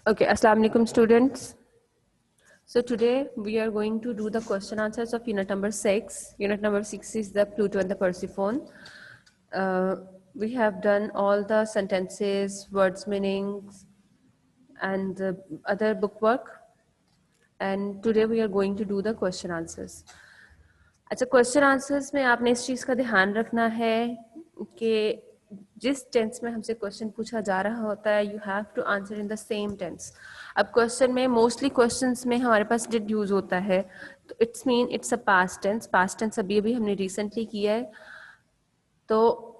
Okay, Assalamu alaikum students. So today we are going to do the question answers of unit number 6. Unit number 6 is the Pluto and the Persephone. We have done all the sentences, words meanings and the other bookwork, and today we are going to do the question answers. अच्छा, question answers में आपने इस चीज़ का ध्यान रखना है कि जिस टेंस में हमसे क्वेश्चन पूछा जा रहा होता है you have to answer in the same tense. अब क्वेश्चन में मोस्टली क्वेश्चंस में हमारे पास डिड यूज होता है, तो it's mean it's a past tense. Past tense अभी अभी हमने रिसेंटली किया है, तो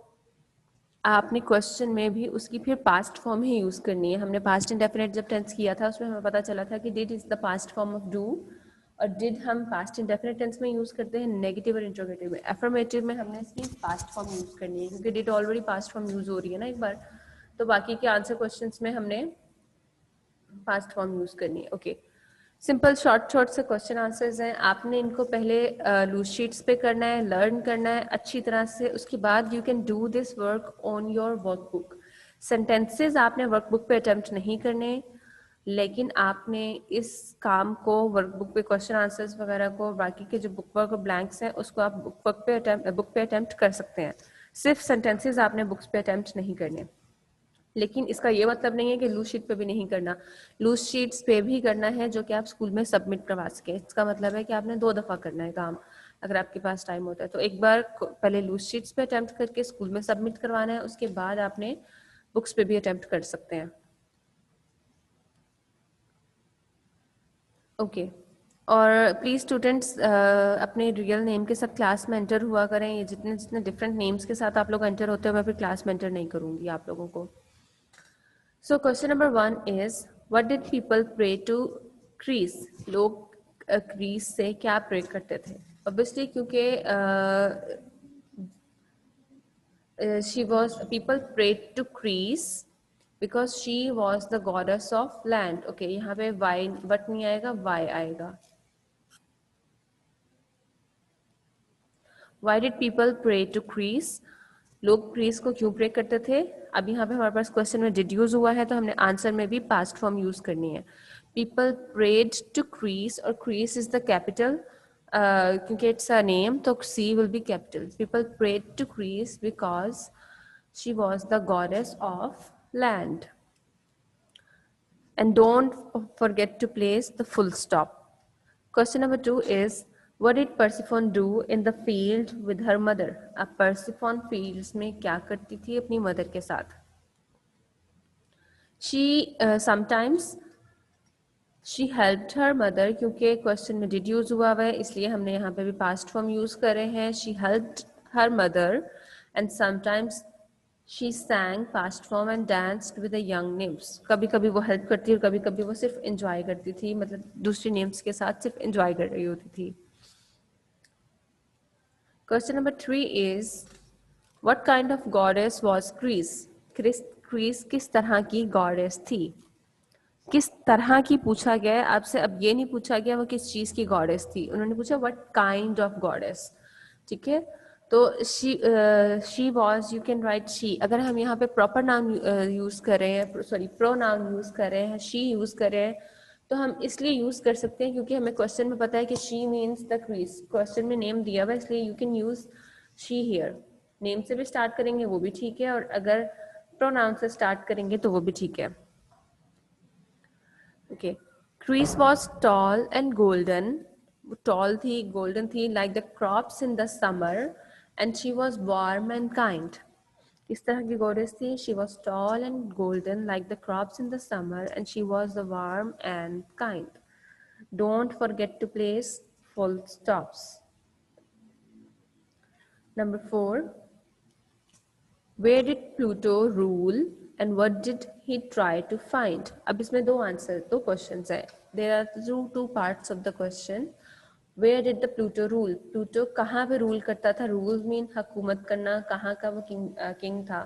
आपने क्वेश्चन में भी उसकी फिर पास्ट फॉर्म ही यूज़ करनी है. हमने पास्ट इंडेफिनिट जब टेंस किया था उसमें हमें पता चला था कि did is the past form of do, और डिड हम पास्ट इंडेफिनिट टेंस में यूज़ करते हैं नेगेटिव और इंट्रोगेटिव में. अफर्मेटिव में हमने इसकी पास्ट फॉर्म यूज़ करनी है क्योंकि did already past form use हो रही है ना एक बार, तो बाकी के आंसर क्वेश्चंस में हमने पास्ट फॉर्म यूज़ करनी है. ओके, सिंपल शॉर्ट से क्वेश्चन आंसर्स हैं. आपने इनको पहले लूज शीट्स पे करना है, लर्न करना है अच्छी तरह से. उसके बाद you can do this work on your workbook. Sentences आपने वर्कबुक पे अटेम्प्ट नहीं करने, लेकिन आपने इस काम को वर्कबुक पे क्वेश्चन आंसर्स वगैरह को, बाकी के जो बुक वर्क और ब्लैंक्स हैं उसको आप बुक पे अटेम्प्ट कर सकते हैं. सिर्फ सेंटेंसेस आपने बुक्स पे अटेम्प्ट नहीं करने. लेकिन इसका ये मतलब नहीं है कि लूज शीट पे भी नहीं करना. लूज शीट्स पे भी करना है जो कि आप स्कूल में सबमिट करवा सकें. इसका मतलब है कि आपने 2 दफ़ा करना है काम. अगर आपके पास टाइम होता है तो एक बार पहले लूज शीट्स पे अटेम्प्ट करके स्कूल में सबमिट करवाना है, उसके बाद आपने बुक्स पे भी अटेम्प्ट कर सकते हैं. ओके, और प्लीज़ स्टूडेंट्स अपने रियल नेम के साथ क्लास में एंटर हुआ करें. ये जितने जितने डिफरेंट नेम्स के साथ आप लोग एंटर होते हैं मैं फिर क्लास में एंटर नहीं करूँगी आप लोगों को. So question number 1 is, what did people pray to Greece? लोग ग्रीस से क्या प्रे करते थे? Obviously क्योंकि she was, people prayed to Greece because she was the goddess of land. Okay, यहाँ पे why but नहीं आएगा, why आएगा. Why did people pray to Greece? लोग ग्रीस को क्यों प्रे करते थे? अब यहाँ पे हमारे पास क्वेश्चन में डिड यूज हुआ है तो हमने आंसर में भी पास्ट फॉर्म यूज करनी है. पीपल प्रेड टू क्रीस, और क्रीस इज द कैपिटल क्योंकि इट्स अ नेम, तो C will be capital. People prayed to Ceres because she was the goddess of land. And don't forget to place the full stop. Question number 2 is, what did Persephone do in the field with her mother? अब Persephone fields में क्या करती थी अपनी mother के साथ? Sometimes she helped her mother, क्योंकि question में did use हुआ है इसलिए हमने यहाँ पे भी past form use कर रहे हैं. She helped her mother, and sometimes she sang past form and danced with the young nymphs. कभी कभी वो हेल्प करती और कभी कभी वो सिर्फ एंजॉय करती थी, मतलब दूसरी नेम्स के साथ सिर्फ एंजॉय कर रही होती थी. Question number 3 is, what kind of goddess was Greece? Greece किस तरह की goddess थी? किस तरह की पूछा गया है आपसे. अब ये नहीं पूछा गया वो किस चीज़ की गॉडेस थी, उन्होंने पूछा व्हाट काइंड ऑफ गॉडेस. ठीक है, तो she was, you can write she. अगर हम यहाँ पे प्रॉपर नाउन यूज़ कर रहे हैं, सॉरी प्रोनाउन यूज़ कर रहे हैं, शी यूज़ कर रहे हैं, तो हम इसलिए यूज़ कर सकते हैं क्योंकि हमें क्वेश्चन में पता है कि she means the crease. Question में नेम दिया हुआ है इसलिए you can use she here. Name से भी स्टार्ट करेंगे वो भी ठीक है, और अगर प्रोनाउन से स्टार्ट करेंगे तो वो भी ठीक है. Okay, Greece was tall and golden. Tall थी, golden थी, like the crops in the summer, and she was warm and kind. किस तरह की goddess थी? She was tall and golden like the crops in the summer, and she was the warm and kind. Don't forget to place full stops. Number 4. Where did Pluto rule and what did he try to find? अब इसमें दो questions हैं. There are two parts of the question. Where did the Pluto rule? Pluto कहाँ पे rule करता था? Rule mean हुकूमत करना, कहाँ का वो king था.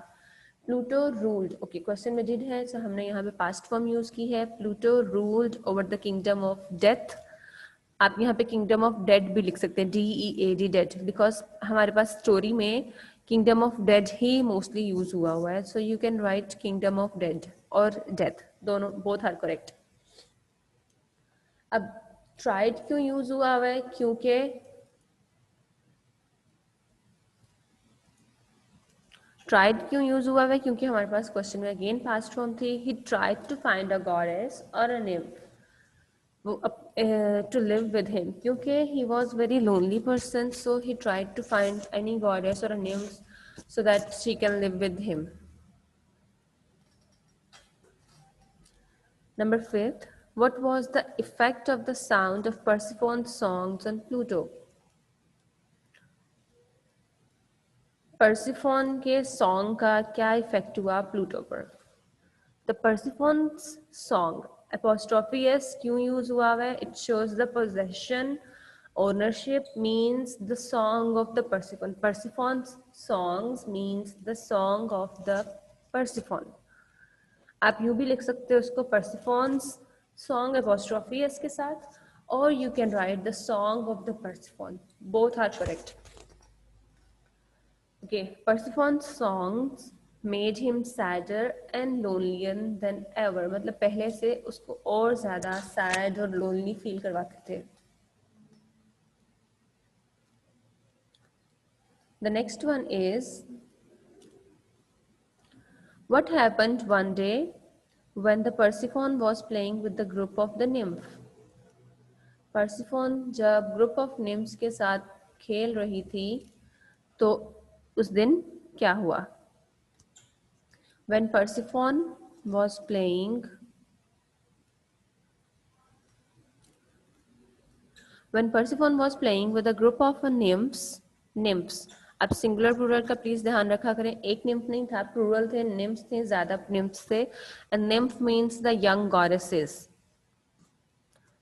Pluto ruled. Okay, question में did है, so हमने यहाँ पे past form use की है. Pluto ruled over the kingdom of death. आप यहाँ पे किंगडम ऑफ डेड भी लिख सकते हैं, DEAD डेड, बिकॉज हमारे पास स्टोरी में kingdom of dead he mostly use हुआ है, so you can write kingdom of dead और डेथ, दोनों बोथ आर करेक्ट। अब ट्राइड क्यों यूज हुआ है? क्योंकि ट्राइड क्यों यूज हुआ है? क्योंकि हमारे पास क्वेश्चन में अगेन पास्ट फॉर्म थी। He tried to find a goddess और a nymph to live with him, क्योंकि he was very lonely person, so he tried to find any goddess or a nymph so that she can live with him. Number 5, what was the effect of the sound of Persephone's songs on Pluto? Persephone के song का क्या effect हुआ Pluto पर? The Persephone's song, apostrophe s क्यों use हुआ है? It shows the possession, ownership, means the song of the Persephone. Persephone's songs means the song of the Persephone. आप यूं भी लिख सकते हो उसको Persephone's song apostrophe s के साथ, or you can write the song of the Persephone. Both are correct. Okay, Persephone's songs made him sadder and lonelier than ever. मतलब पहले से उसको और ज़्यादा sad और lonely feel करवाते थे. The next one is, what happened one day when the Persephone was playing with the group of the nymph? Persephone जब group of nymphs के साथ खेल रही थी तो उस दिन क्या हुआ? When Persephone was playing with a group of nymphs, अब सिंगुलर प्लूरल का प्लीज ध्यान रखा करें, एक निम्फ नहीं था, प्लूरल थे, निम्फ्स थे, ज्यादा निम्फ्स थे, and nymph means the young goddesses.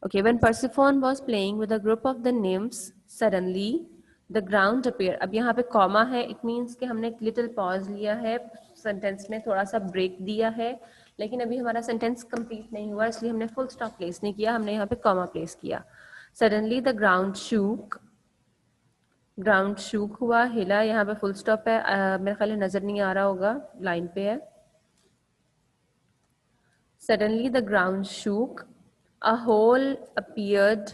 Okay, when Persephone was playing with a group of the nymphs, suddenly the ground appeared. अब यहाँ पे कॉमा है, it means कि हमने एक little pause लिया है, सेंटेंस में थोड़ा सा ब्रेक दिया है, लेकिन अभी हमारा सेंटेंस कंप्लीट नहीं हुआ, इसलिए हमने फुल स्टॉप प्लेस नहीं किया, हमने यहाँ पे कॉमा प्लेस किया. Suddenly the ground shook हुआ, हिला, यहाँ पे फुल स्टॉप है, मेरे ख्याल नजर नहीं आ रहा होगा, लाइन पे है. Suddenly the ground shook, a hole appeared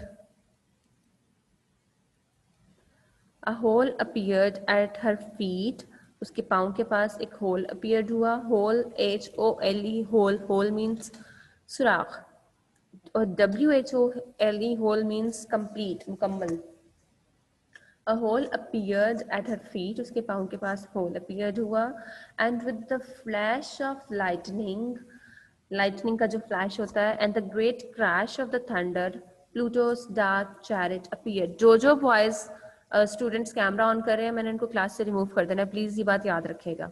at her feet. उसके पाँव के पास एक होल appeared हुआ. होल HOLE, होल means सुराख, और WHOLE होल means complete, मुकम्मल. A hole appeared at her feet, उसके पाँव के पास hole appeared हुआ, and with the flash of lightning का जो flash होता है, and the great crash of the thunder, Pluto's dark chariot appeared. जो boys स्टूडेंट्स कैमरा ऑन कर रहे हैं, मैंने इनको क्लास से रिमूव कर देना है, प्लीज ये बात याद रखेगा.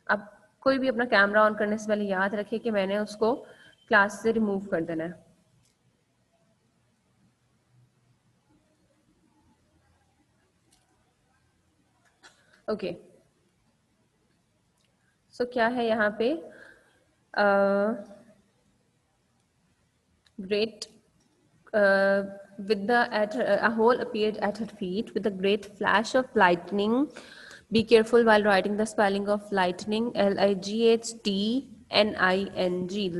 अब कोई भी अपना कैमरा ऑन करने से पहले याद रखे कि मैंने उसको क्लास से रिमूव कर देना है. ओके, सो क्या है यहाँ पे? Great with a hole appeared at her feet with a great flash of lightning. Be careful while writing the spelling of lightning, LIGHTNING,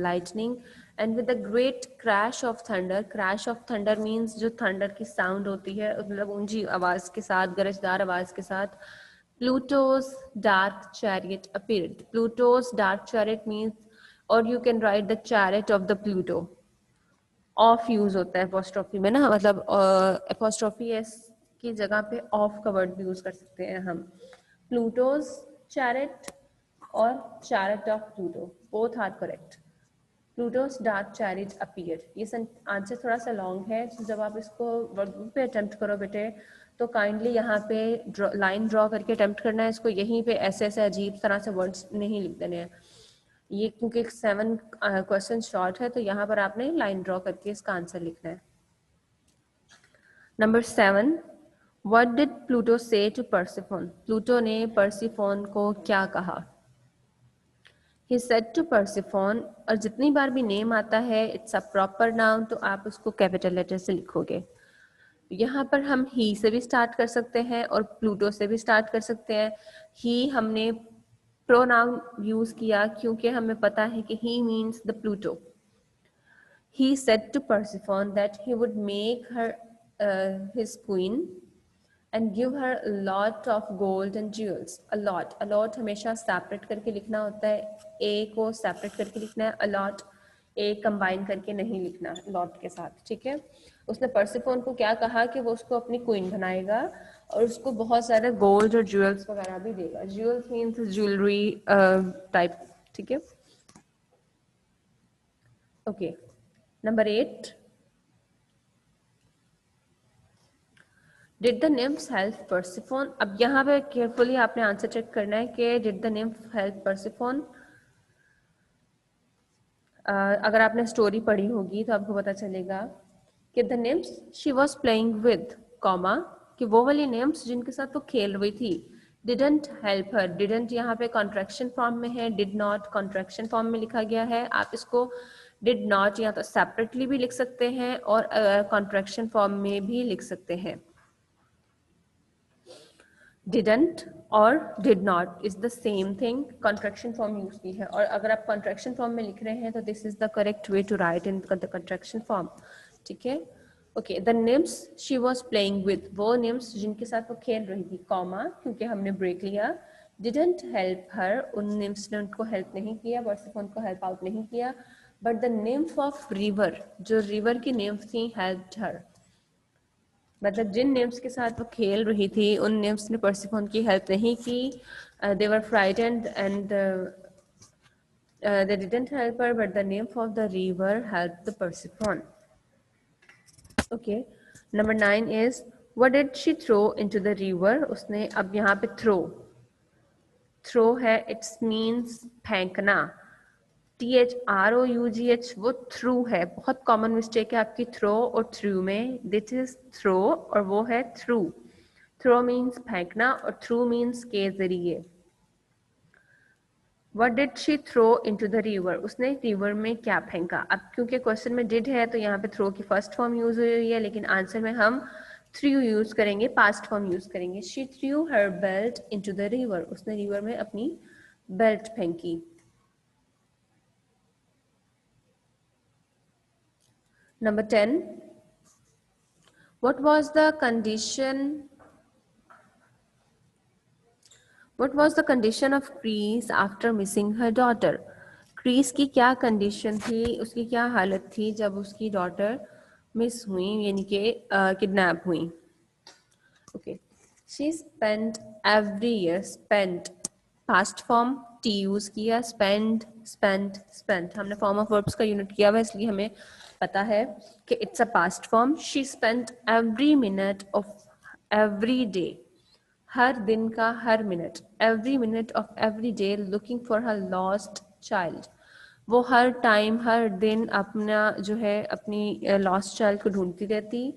lightning. And with a great crash of thunder. Crash of thunder means जो thunder की sound होती है, मतलब ऊंची आवाज के साथ, गरजदार आवाज के साथ. Pluto's dark chariot appeared. Pluto's dark chariot means, or you can write the chariot of the Pluto. Of use होता है एपोस्ट्रोफी में ना, मतलब एपोस्ट्रोफी एस की जगह पे ऑफ का वर्ड भी यूज कर सकते हैं हम. प्लूटोज चैरेट और chariot of Pluto, both are correct. Pluto's dark chariot appear, ये आंसर थोड़ा सा लॉन्ग है, तो जब आप इसको वर्कबुक पे अटेम्प्ट करो बेटे, तो काइंडली यहाँ पे लाइन ड्रॉ करके अटेम्प्ट करना है इसको, यहीं पे ऐसे ऐसे अजीब तरह से वर्ड्स नहीं लिख देने हैं. ये क्योंकि 7 क्वेश्चन शॉर्ट है, तो यहाँ पर आपने लाइन ड्रॉ करके इसका आंसर लिखना है. नंबर 7, व्हाट डिड प्लूटो से टू परसिफोन? प्लूटो ने परसिफोन को क्या कहा? ही सेड टू परसिफोन, और जितनी बार भी नेम आता है इट्स अ प्रॉपर नाउन, तो आप उसको कैपिटल लेटर से लिखोगे. यहाँ पर हम ही से भी स्टार्ट कर सकते हैं और प्लूटो से भी स्टार्ट कर सकते हैं। ही हमने प्रोनाउन यूज किया क्योंकि हमें पता है कि he means the Pluto. He said to Persephone that he would make her his queen and give her a lot of gold and jewels. A lot हमेशा सेपरेट करके लिखना होता है, a को सेपरेट करके लिखना है, a lot a कंबाइन करके नहीं लिखना lot के साथ, ठीक है। उसने पर्सिफोन को क्या कहा कि वो उसको अपनी क्वीन बनाएगा और उसको बहुत सारे गोल्ड और ज्वेल्स वगैरह भी देगा। ज्वेल्स मीन्स ज्वेलरी टाइप, ठीक है। Okay, number 8, did the nymphs help Persephone. अब यहाँ पे केयरफुली आपने आंसर चेक करना है कि डिड द निम्फ हेल्प पर्सिफोन। अगर आपने स्टोरी पढ़ी होगी तो आपको पता चलेगा कि the निम्फ्स she was playing with comma, कि वो वाली निम्फ्स जिनके साथ वो खेल रही थी, डिडंट हेल्प हर। डिडंट यहाँ पे कॉन्ट्रैक्शन फॉर्म में है, डिड नॉट कॉन्ट्रैक्शन फॉर्म में लिखा गया है। आप इसको डिड नॉट या तो सेपरेटली भी लिख सकते हैं और कॉन्ट्रैक्शन फॉर्म में भी लिख सकते हैं। didn't और did not is the same thing, contraction form use की है। और अगर आप contraction form में लिख रहे हैं तो this is the correct way to write in the contraction form, ठीक है। okay, the nymphs she was playing with, वो nymphs जिनके साथ वो खेल रही थी, कॉमा क्योंकि हमने ब्रेक लिया, didn't help her, उन nymphs ने उनको हेल्प नहीं किया, पर्सिफोन को हेल्प आउट नहीं किया, but the nymph of river, जो रिवर की nymph थी, helped her, मतलब जिन निम्फ्स के साथ वो खेल रही थी उन निम्फ्स ने पर्सिफोन की हेल्प नहीं की। They were frightened and they didn't help her, but the nymph of the river helped the Persephone. Okay, number 9 is what did she throw into the river। उसने अब यहाँ पे throw है, it means फेंकना, THROUGH वो through है। बहुत common mistake है आपकी थ्रो और थ्रू में, दिस इज थ्रो और वो है थ्रू। थ्रो मीन्स फेंकना और थ्रू मीन्स के जरिए। What did she throw into the river, उसने रिवर में क्या फेंका। अब क्योंकि क्वेश्चन में डिड है तो यहाँ पे थ्रो की फर्स्ट फॉर्म यूज हुई है, लेकिन आंसर में हम थ्रू यूज करेंगे, पास्ट फॉर्म यूज करेंगे। She threw her belt into the river, उसने रिवर में अपनी बेल्ट फेंकी। Number 10, what was the condition of Crease after missing her daughter। Crease की क्या कंडीशन थी, उसकी क्या हालत थी जब उसकी डॉटर मिस हुई, यानी कि किडनैप हुई। Okay, she spent every year, spent past form T use किया, स्पेंड स्पेंट स्पेंट, हमने फॉर्म ऑफ वर्ब्स का यूनिट किया हुआ इसलिए हमें पता है कि it's a past form. She spent every minute of every day, हर दिन का हर minute, every minute of every day looking for her lost child, वो हर टाइम हर दिन अपना जो है अपनी लॉस्ट चाइल्ड को ढूंढती रहती।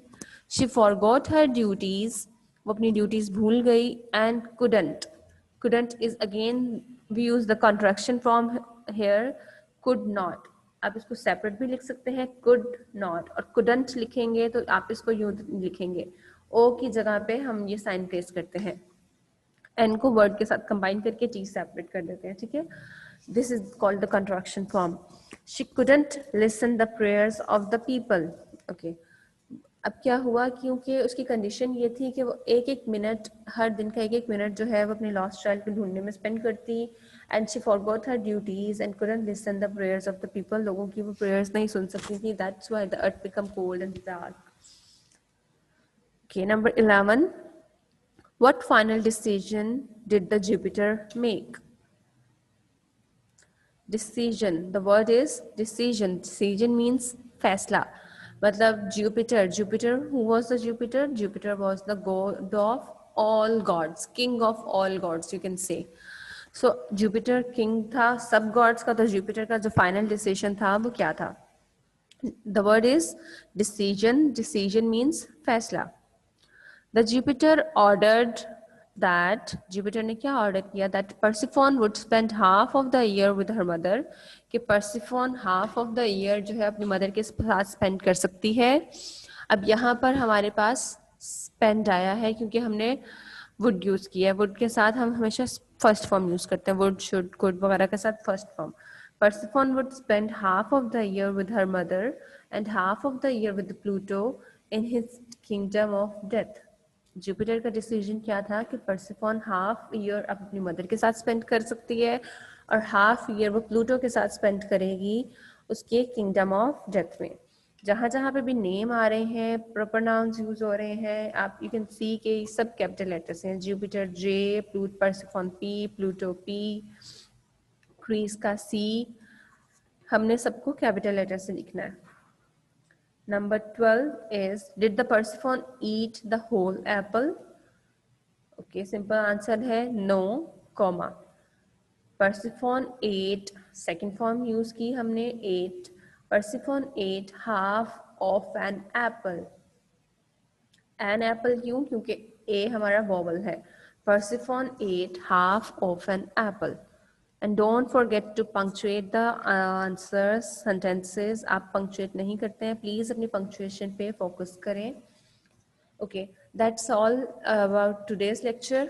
शी फॉरगॉट हर ड्यूटीज, वो अपनी ड्यूटीज भूल गई। And couldn't is again we use the contraction form here, could not। आप इसको सेपरेट भी लिख सकते हैं, could not, और couldn't लिखेंगे तो आप इसको यूं लिखेंगे, ओ की जगह पे हम ये साइन प्लेस करते हैं, एन को वर्ड के साथ कंबाइन करके टी सेपरेट कर देते हैं, ठीक है। This is called the contraction form. She couldn't listen the prayers of the people। Okay, अब क्या हुआ, क्योंकि उसकी कंडीशन ये थी कि वो एक एक मिनट, हर दिन का एक एक मिनट जो है वो अपनी लॉस्ट चाइल्ड को ढूंढने में स्पेंड करती। And she forgot her duties and couldn't listen the prayers of the people, लोगों की वो प्रेयर्स नहीं सुन सकती थी। That's why the earth become cold and dark. Okay, number 11, what final decision did the Jupiter make। Decision, the word is decision, decision means फैसला, मतलब Jupiter, who was the Jupiter? Jupiter was the god of all gods, king of all gods you can say। so Jupiter king था सब gods का, तो Jupiter का जो final decision था वो क्या था? the word is decision, decision means फैसला। The Jupiter ordered that Jupiter ने क्या ऑर्डर किया that Persephone would spend half of the year with her mother, कि Persephone half of the year जो है अपनी मदर के साथ स्पेंड कर सकती है. अब यहाँ पर हमारे पास spend आया है क्योंकि हमने would यूज किया है. would के साथ हम हमेशा फर्स्ट फॉर्म यूज करते हैं, would, should, could वगैरह के साथ first form. Persephone would spend half of the year with her mother and half of the year with Pluto in his kingdom of death. Jupiter का decision क्या था कि Persephone half year अपनी mother के साथ स्पेंड कर सकती है और हाफ ईयर वो प्लूटो के साथ स्पेंड करेगी उसके किंगडम ऑफ डेथ में. जहाँ जहाँ पे भी नेम आ रहे हैं, प्रॉपर नाउन्स यूज हो रहे हैं, आप यू कैन सी के सब कैपिटल लेटर्स हैं. जुपिटर जे, Persephone P, Pluto P, crease का सी, हमने सबको कैपिटल लेटर से लिखना है. Number 12 is, did the Persephone eat the whole apple? Okay, simple answer है no, comma. Persephone ate, second form use की हमने ate. Persephone ate half of an apple. An apple क्यों? क्योंकि a हमारा vowel है. Persephone ate half of an apple. And don't forget to punctuate the answers, sentences. आप punctuate नहीं करते हैं, please अपनी punctuation पे focus करें. Okay, that's all about today's lecture.